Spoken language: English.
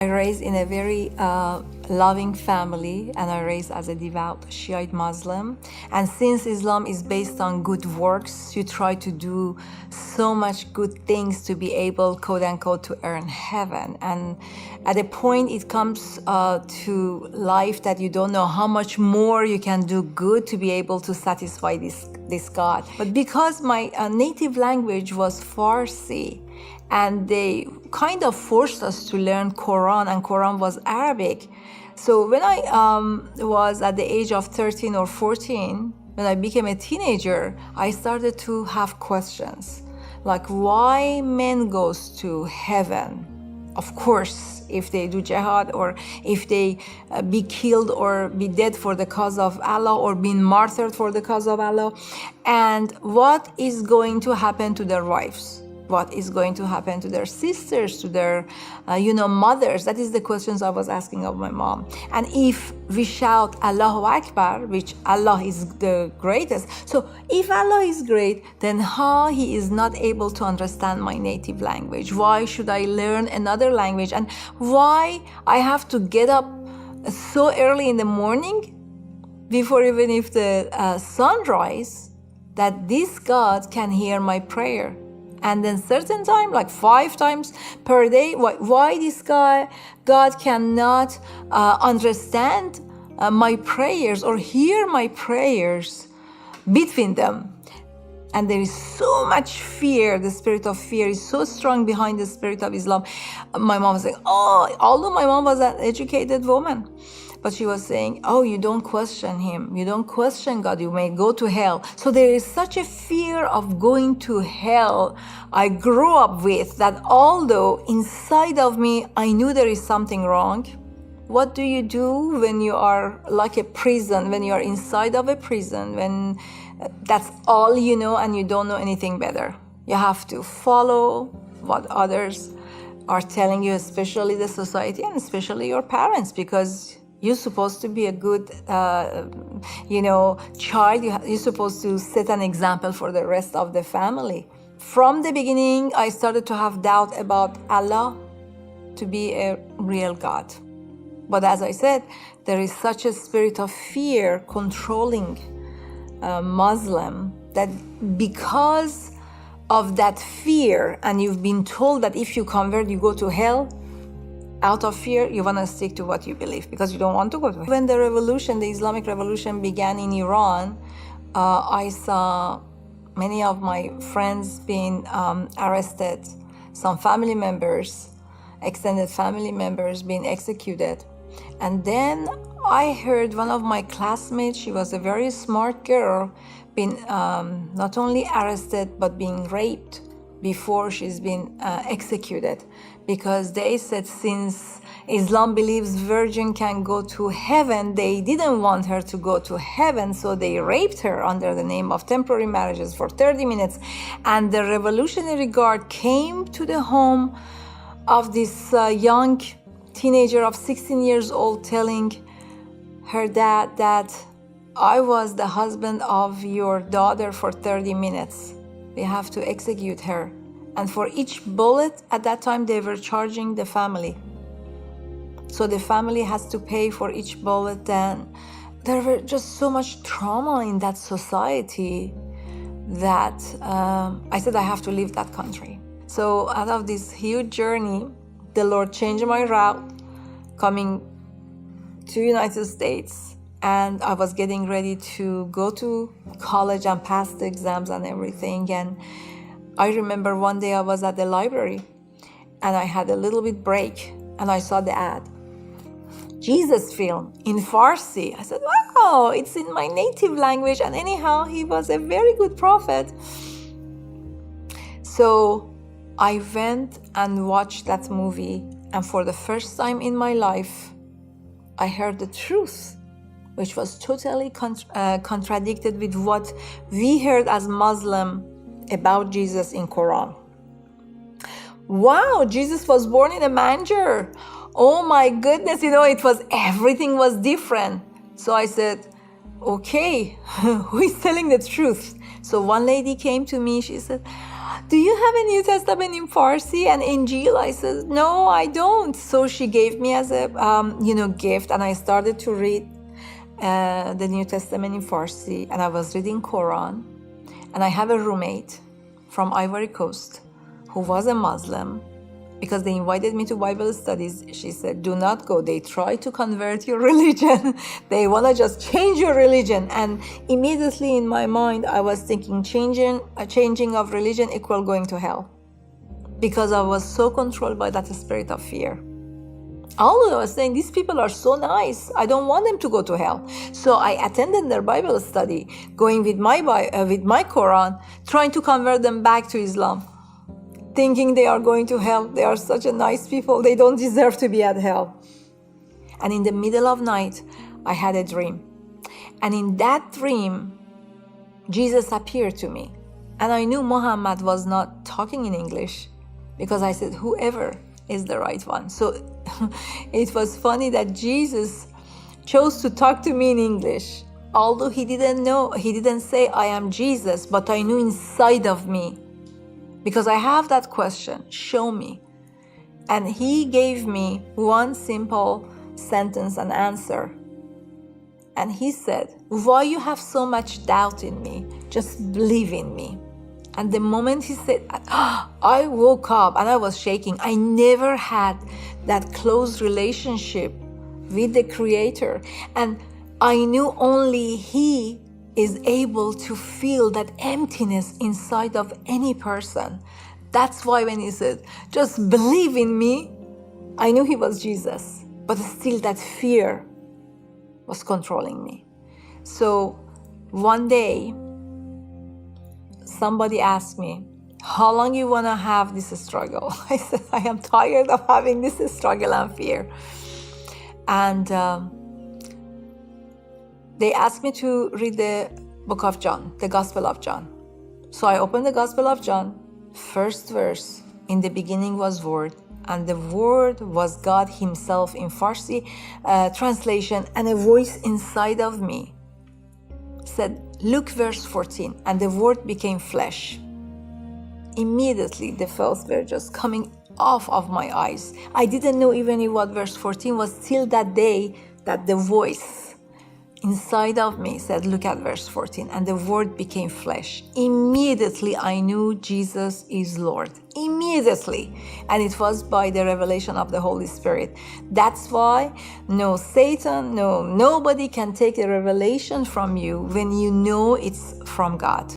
I raised in a very loving family, and I raised as a devout Shiite Muslim. And since Islam is based on good works, you try to do so much good things to be able, quote unquote, to earn heaven. And at a point it comes to life that you don't know how much more you can do good to be able to satisfy this God. But because my native language was Farsi, and they kind of forced us to learn Quran, and Quran was Arabic. So when I was at the age of 13 or 14, when I became a teenager, I started to have questions like why men goes to heaven. Of course, if they do jihad, or if they be killed or be dead for the cause of Allah, or being martyred for the cause of Allah, and what is going to happen to their wives? What is going to happen to their sisters, to their, mothers? That is the questions I was asking of my mom. And if we shout Allahu Akbar, which Allah is the greatest, so if Allah is great, then how He is not able to understand my native language? Why should I learn another language? And why I have to get up so early in the morning, before even if the sun rises, that this God can hear my prayer? And then certain time, like 5 times per day, why this God cannot understand my prayers or hear my prayers between them? And there is so much fear. The spirit of fear is so strong behind the spirit of Islam. My mom was saying, although my mom was an educated woman, but she was saying, you don't question Him. You don't question God. You may go to hell. So there is such a fear of going to hell I grew up with, that although inside of me, I knew there is something wrong. What do you do when you are like a prison, when you are inside of a prison, when that's all you know and you don't know anything better? You have to follow what others are telling you, especially the society and especially your parents, because you're supposed to be a good, child. You're supposed to set an example for the rest of the family. From the beginning, I started to have doubt about Allah to be a real God. But as I said, there is such a spirit of fear controlling Muslim, that because of that fear, and you've been told that if you convert, you go to hell, out of fear, you want to stick to what you believe because you don't want to go to hell. When the revolution, the Islamic revolution began in Iran, I saw many of my friends being arrested, some family members, extended family members being executed. And then I heard one of my classmates, she was a very smart girl, being not only arrested but being raped before she's been executed, because they said since Islam believes virgin can go to heaven, they didn't want her to go to heaven, so they raped her under the name of temporary marriages for 30 minutes. And the Revolutionary Guard came to the home of this young teenager of 16 years old, telling her dad that I was the husband of your daughter for 30 minutes. We have to execute her. And for each bullet, at that time, they were charging the family. So the family has to pay for each bullet. Then there were just so much trauma in that society that I said I have to leave that country. So out of this huge journey, the Lord changed my route, coming to United States. And I was getting ready to go to college and pass the exams and everything. And I remember one day I was at the library and I had a little bit break and I saw the ad, Jesus film in Farsi. I said, wow, it's in my native language. And anyhow, he was a very good prophet. So I went and watched that movie. And for the first time in my life, I heard the truth, which was totally contradicted with what we heard as Muslim about Jesus in Quran. Wow, Jesus was born in a manger. Oh my goodness, everything was different. So I said, okay, who is telling the truth? So one lady came to me, she said, do you have a New Testament in Farsi and Injil? I said, no, I don't. So she gave me as a gift, and I started to read the New Testament in Farsi, and I was reading Quran. And I have a roommate from Ivory Coast who was a Muslim. Because they invited me to Bible studies, she said, do not go. They try to convert your religion. They want to just change your religion. And immediately in my mind, I was thinking changing of religion equal going to hell. Because I was so controlled by that spirit of fear. Although I was saying, these people are so nice, I don't want them to go to hell. So I attended their Bible study, going with my Quran, trying to convert them back to Islam. Thinking they are going to hell. They are such a nice people. They don't deserve to be at hell. And in the middle of night, I had a dream. And in that dream, Jesus appeared to me. And I knew Muhammad was not talking in English because I said, whoever is the right one. So it was funny that Jesus chose to talk to me in English. Although he didn't say, I am Jesus, but I knew inside of me. Because I have that question, show me. And he gave me one simple sentence and answer. And he said, why you have so much doubt in me? Just believe in me. And the moment he said, I woke up and I was shaking. I never had that close relationship with the Creator. And I knew only he is able to feel that emptiness inside of any person. That's why when he said, just believe in me, I knew he was Jesus. But still that fear was controlling me. So one day, somebody asked me, how long you want to have this struggle? I said, I am tired of having this struggle and fear. And they asked me to read the book of John, the Gospel of John. So I opened the Gospel of John, first verse. In the beginning was Word, and the Word was God Himself in Farsi translation, and a voice inside of me said, look verse 14, and the Word became flesh. Immediately the fells were just coming off of my eyes. I didn't know even what verse 14 was till that day that the voice inside of me said, look at verse 14, and the Word became flesh. Immediately I knew Jesus is Lord. Immediately. And it was by the revelation of the Holy Spirit. That's why no Satan, nobody can take a revelation from you when you know it's from God.